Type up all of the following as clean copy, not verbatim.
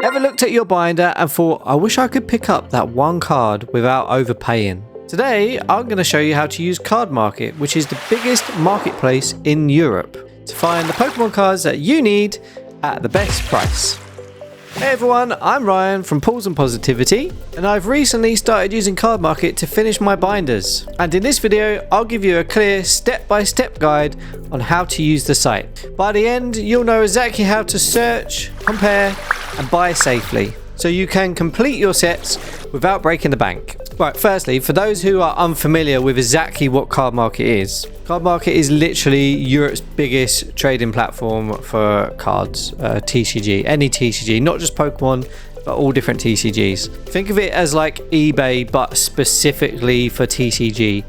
Ever looked at your binder and thought, I wish I could pick up that one card without overpaying? Today, I'm going to show you how to use Cardmarket, which is the biggest marketplace in Europe, to find the Pokemon cards that you need at the best price. Hey everyone, I'm Ryan from Pools and Positivity, and I've recently started using Cardmarket to finish my binders. And in this video, I'll give you a clear step-by-step guide on how to use the site. By the end, you'll know exactly how to search, compare, and buy safely, so you can complete your sets without breaking the bank. Right, firstly, for those who are unfamiliar with exactly what Cardmarket is literally Europe's biggest trading platform for cards, TCG, any TCG, not just Pokemon, but all different TCGs. Think of it as like eBay, but specifically for TCG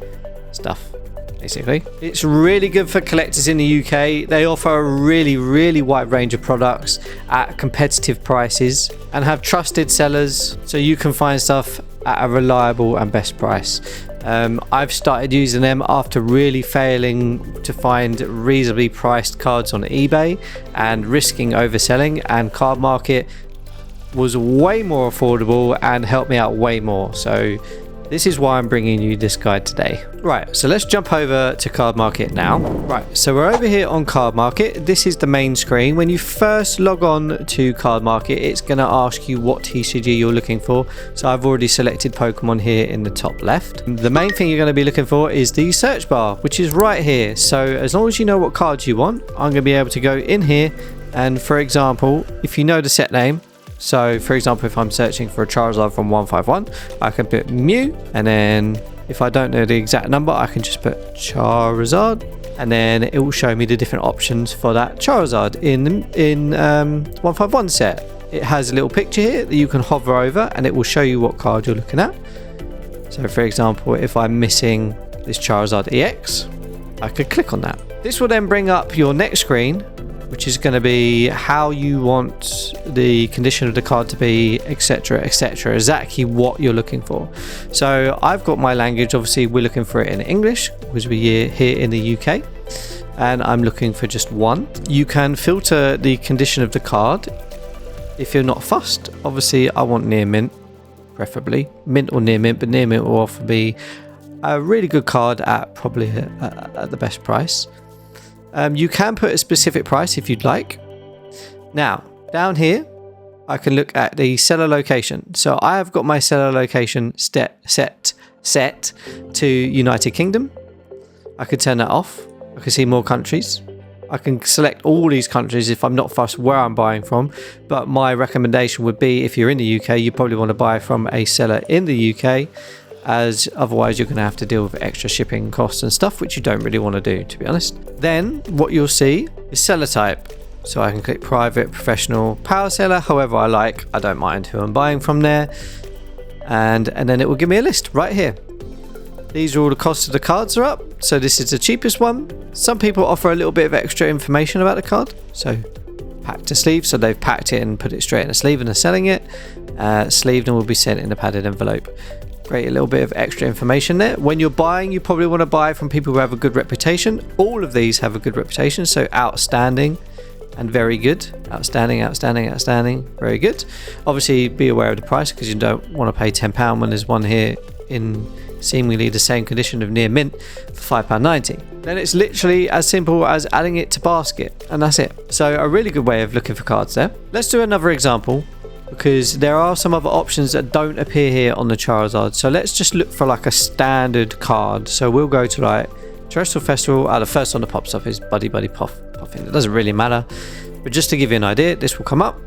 stuff, basically. It's really good for collectors in the UK. They offer a really wide range of products at competitive prices and have trusted sellers, so you can find stuff at a reliable and best price. I've started using them after really failing to find reasonably priced cards on eBay and risking overselling, and Cardmarket was way more affordable and helped me out way more. So this is why I'm bringing you this guide today. Right, so let's jump over to Cardmarket now. Right, so we're over here on Cardmarket. This is the main screen. When you first log on to Cardmarket, it's going to ask you what TCG you're looking for. So I've already selected Pokemon here in the top left. The main thing you're going to be looking for is the search bar, which is right here. So as long as you know what cards you want, I'm going to be able to go in here. And for example, if you know the set name, so for example, if I'm searching for a Charizard from 151, I can put Mew, and then if I don't know the exact number, I can just put Charizard, and then it will show me the different options for that Charizard in 151 set. It has a little picture here that you can hover over, and it will show you what card you're looking at. So for example, if I'm missing this Charizard EX, I could click on that. This will then bring up your next screen, which is going to be how you want the condition of the card to be, etc, etc, exactly what you're looking for. So I've got my language. Obviously we're looking for it in English, because we're here in the UK, and I'm looking for just one. You can filter the condition of the card if you're not fussed. Obviously I want near mint, preferably mint or near mint, but near mint will offer me a really good card at probably at the best price. You can put a specific price if you'd like. Now, down here, I can look at the seller location. So I have got my seller location set to United Kingdom. I could turn that off. I can see more countries. I can select all these countries if I'm not fussed where I'm buying from. But my recommendation would be, if you're in the UK, you probably want to buy from a seller in the UK, as otherwise you're going to have to deal with extra shipping costs and stuff, which you don't really want to do, to be honest. Then what you'll see is seller type. So I can click private, professional, power seller, however I like. I don't mind who I'm buying from there. And then it will give me a list right here. These are all the costs of the cards are up. So this is the cheapest one. Some people offer a little bit of extra information about the card. So pack to sleeve, so they've packed it and put it straight in a sleeve and are selling it. Sleeved and will be sent in a padded envelope. Great, a little bit of extra information there. When you're buying, you probably want to buy from people who have a good reputation. All of these have a good reputation, so outstanding and very good. Outstanding, outstanding, outstanding, very good. Obviously, be aware of the price, because you don't want to pay £10 when there's one here in seemingly the same condition of near mint for £5.90. Then it's literally as simple as adding it to basket, and that's it. So a really good way of looking for cards there. Let's do another example, because there are some other options that don't appear here on the Charizard. So let's just look for like a standard card. So we'll go to like Terrestrial Festival. The first one that pops up is Buddy Puffin. It doesn't really matter, but just to give you an idea, this will come up.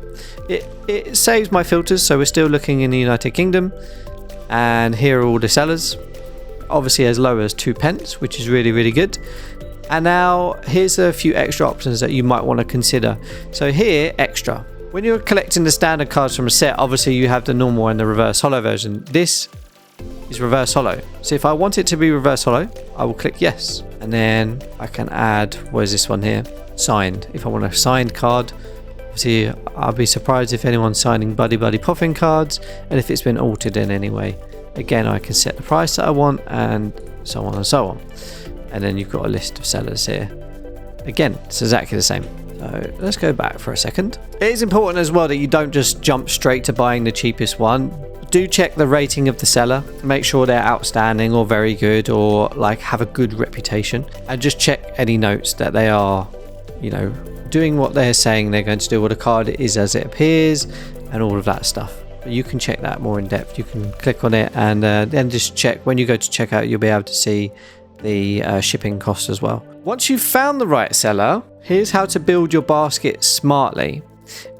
It saves my filters, so we're still looking in the United Kingdom, and here are all the sellers, obviously as low as 2p, which is really good. And now here's a few extra options that you might want to consider. So here, extra. When you're collecting the standard cards from a set, obviously you have the normal and the reverse holo version. This is reverse holo. So if I want it to be reverse holo, I will click yes. And then I can add, where's this one here? Signed. If I want a signed card, obviously I'll be surprised if anyone's signing Buddy Puffin cards, and if it's been altered in any way. Again, I can set the price that I want, and so on and so on. And then you've got a list of sellers here. Again, it's exactly the same. So let's go back for a second. It is important as well that you don't just jump straight to buying the cheapest one. Do check the rating of the seller. Make sure they're outstanding or very good or like have a good reputation. And just check any notes that they are, you know, doing what they're saying they're going to do, or the card is as it appears and all of that stuff. But you can check that more in depth. You can click on it and then just check. When you go to checkout, you'll be able to see the shipping costs as well. Once you've found the right seller, here's how to build your basket smartly.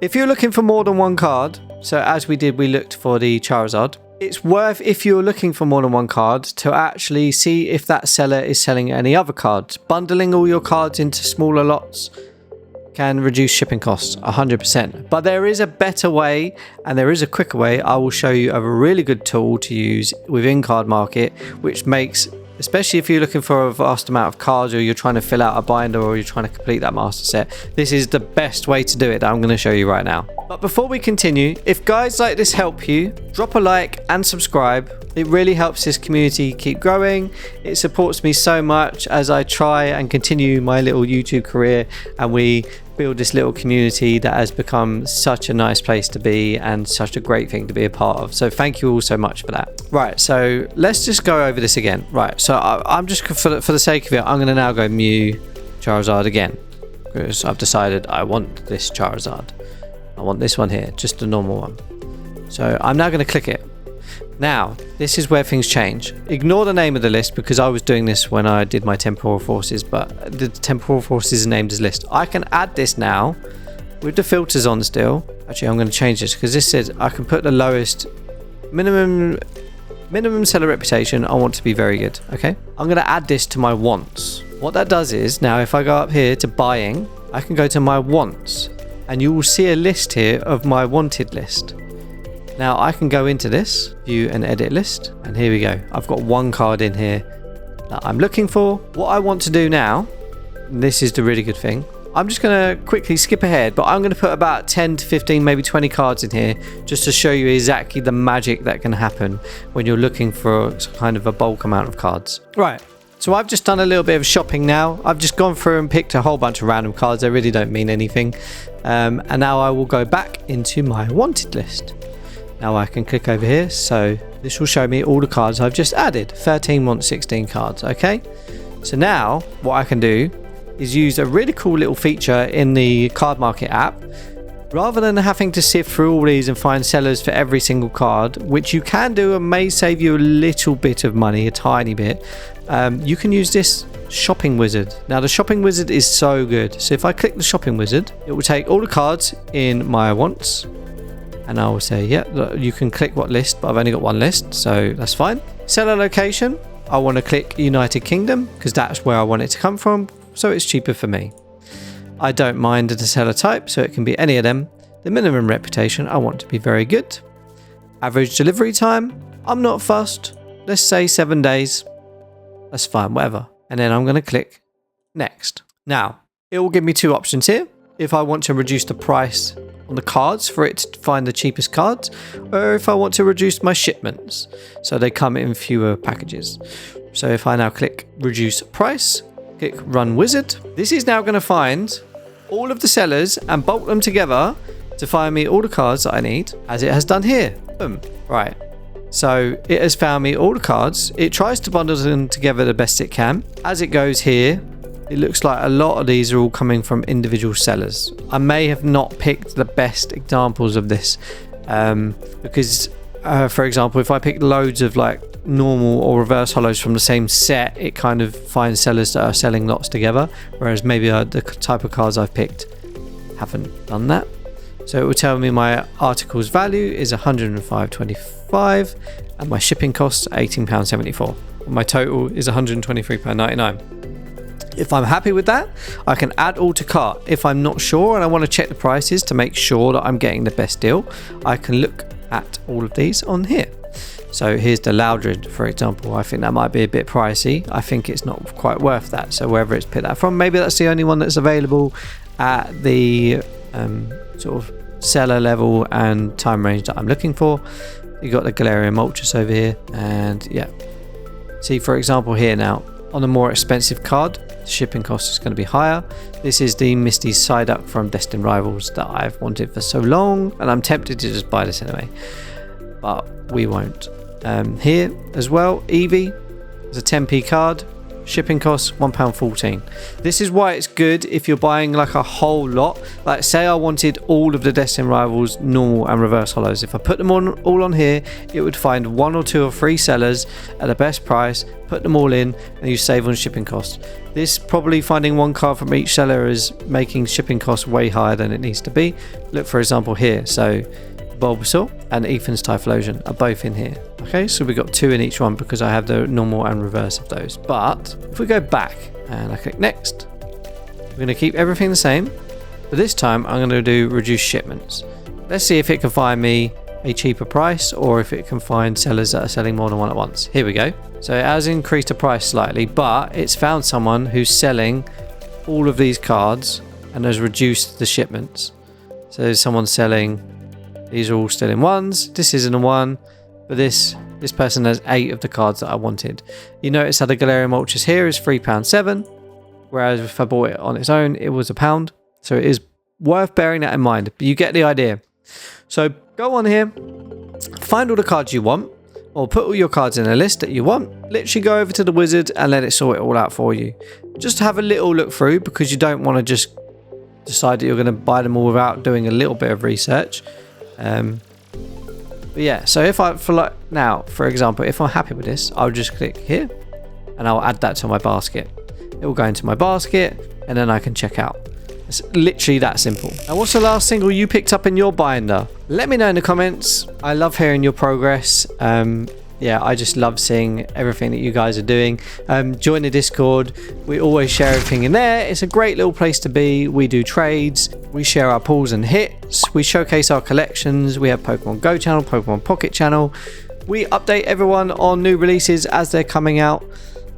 If you're looking for more than one card, so as we did, we looked for the Charizard. It's worth, if you're looking for more than one card, to actually see if that seller is selling any other cards. Bundling all your cards into smaller lots can reduce shipping costs 100%. But there is a better way and there is a quicker way. I will show you a really good tool to use within Cardmarket, which makes, especially if you're looking for a vast amount of cards, or you're trying to fill out a binder, or you're trying to complete that master set, this is the best way to do it that I'm going to show you right now. But before we continue, if guides like this help you, drop a like and subscribe. It really helps this community keep growing. It supports me so much as I try and continue my little YouTube career, and we build this little community that has become such a nice place to be and such a great thing to be a part of. So thank you all so much for that. Right, so let's just go over this again. Right, so I'm just, for the sake of it, I'm going to now go Mew Charizard again, because I've decided I want this Charizard. I want this one here, just the normal one. So I'm now going to click it. Now, this is where things change. Ignore the name of the list, because I was doing this when I did my temporal forces, but the temporal forces is named as list. I can add this now with the filters on still. Actually, I'm going to change this, because this says I can put the lowest minimum seller reputation. I want to be very good. Okay, I'm going to add this to my wants. What that does is, now if I go up here to buying, I can go to my wants, and you will see a list here of my wanted list. Now I can go into this, view and edit list, and here we go. I've got one card in here that I'm looking for. What I want to do now, and this is the really good thing, I'm just going to quickly skip ahead, but I'm going to put about 10 to 15, maybe 20 cards in here just to show you exactly the magic that can happen when you're looking for kind of a bulk amount of cards. Right. So I've just done a little bit of shopping now. I've just gone through and picked a whole bunch of random cards. They really don't mean anything. And now I will go back into my wanted list. Now I can click over here. So this will show me all the cards I've just added. 13 want 16 cards. Okay. So now what I can do is use a really cool little feature in the Cardmarket app. Rather than having to sift through all these and find sellers for every single card, which you can do and may save you a little bit of money, a tiny bit, you can use this shopping wizard. Now the shopping wizard is so good. So if I click the shopping wizard, it will take all the cards in my wants, and I will say, yeah, you can click what list, but I've only got one list, so that's fine. Seller location, I want to click United Kingdom because that's where I want it to come from, so it's cheaper for me. I don't mind the seller type, so it can be any of them. The minimum reputation, I want to be very good. Average delivery time, I'm not fussed. Let's say 7 days. That's fine, whatever. And then I'm going to click next. Now, it will give me two options here. If I want to reduce the price on the cards for it to find the cheapest cards, or if I want to reduce my shipments so they come in fewer packages. So if I now click reduce price, click run wizard, this is now going to find all of the sellers and bulk them together to find me all the cards that I need, as it has done here. Boom. Right. So it has found me all the cards. It tries to bundle them together the best it can. As it goes here, it looks like a lot of these are all coming from individual sellers. I may have not picked the best examples of this because, for example, if I pick loads of like normal or reverse hollows from the same set, it kind of finds sellers that are selling lots together, whereas maybe the type of cards I've picked haven't done that. So it will tell me my article's value is £105.25 and my shipping costs £18.74. My total is £123.99. If I'm happy with that, I can add all to cart. If I'm not sure and I want to check the prices to make sure that I'm getting the best deal, I can look at all of these on here. So here's the Loudred, for example. I think that might be a bit pricey. I think it's not quite worth that. So wherever it's picked that from, maybe that's the only one that's available at the sort of seller level and time range that I'm looking for. You got the Galarian Moltres over here, and yeah. See, for example, here now, on a more expensive card, the shipping cost is going to be higher. This is the Misty Psyduck from Destined Rivals that I've wanted for so long, and I'm tempted to just buy this anyway, but we won't. Here as well, Eevee is a 10p card. Shipping costs £1.14. This is why it's good if you're buying like a whole lot. Like say I wanted all of the Destined Rivals normal and reverse hollows. If I put them on all on here, it would find 1 or 2 or 3 sellers at the best price, put them all in, and you save on shipping costs. This probably finding one card from each seller is making shipping costs way higher than it needs to be. Look for example here. So Bulbasaur and Ethan's Typhlosion are both in here. Okay, so we got 2 in each one because I have the normal and reverse of those. But if we go back and I click next, we're going to keep everything the same, but this time I'm going to do reduce shipments. Let's see if it can find me a cheaper price or if it can find sellers that are selling more than one at once. Here we go. So it has increased the price slightly, but it's found someone who's selling all of these cards and has reduced the shipments. So there's someone selling, these are all still in 1s. This isn't a 1. But this person has 8 of the cards that I wanted. You notice how the Galarian Moltres here is £3.7, whereas if I bought it on its own, it was £1. So it is worth bearing that in mind. But you get the idea. So go on here, find all the cards you want, or put all your cards in a list that you want. Literally go over to the wizard and let it sort it all out for you. Just have a little look through because you don't want to just decide that you're going to buy them all without doing a little bit of research. But yeah, so if I, for example, if I'm happy with this, I'll just click here and I'll add that to my basket. It will go into my basket and then I can check out. It's literally that simple. And what's the last single you picked up in your binder? Let me know in the comments. I love hearing your progress. Yeah, I just love seeing everything that you guys are doing. Join the Discord. We always share everything in there. It's a great little place to be. We do trades. We share our pulls and hits. We showcase our collections. We have Pokemon Go channel, Pokemon Pocket channel. We update everyone on new releases as they're coming out.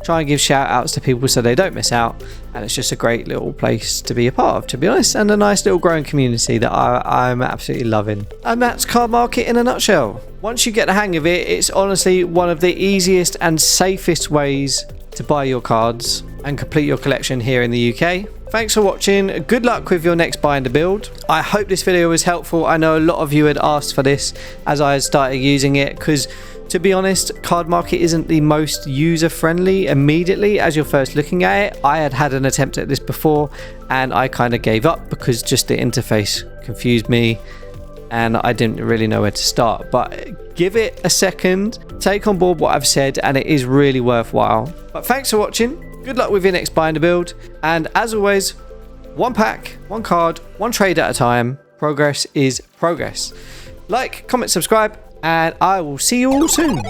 Try and give shout outs to people so they don't miss out. And it's just a great little place to be a part of, to be honest, and a nice little growing community that I'm absolutely loving. And that's Cardmarket in a nutshell. Once you get the hang of it, it's honestly one of the easiest and safest ways to buy your cards and complete your collection here in the UK. Thanks for watching. Good luck with your next binder build. I hope this video was helpful. I know a lot of you had asked for this as I had started using it because, to be honest, Cardmarket isn't the most user-friendly immediately as you're first looking at it. I had an attempt at this before and I kind of gave up because just the interface confused me and I didn't really know where to start. But give it a second, take on board what I've said, and it is really worthwhile. But thanks for watching. Good luck with your next binder build. And as always, one pack, one card, one trade at a time. Progress is progress. Like, comment, subscribe, and I will see you all soon.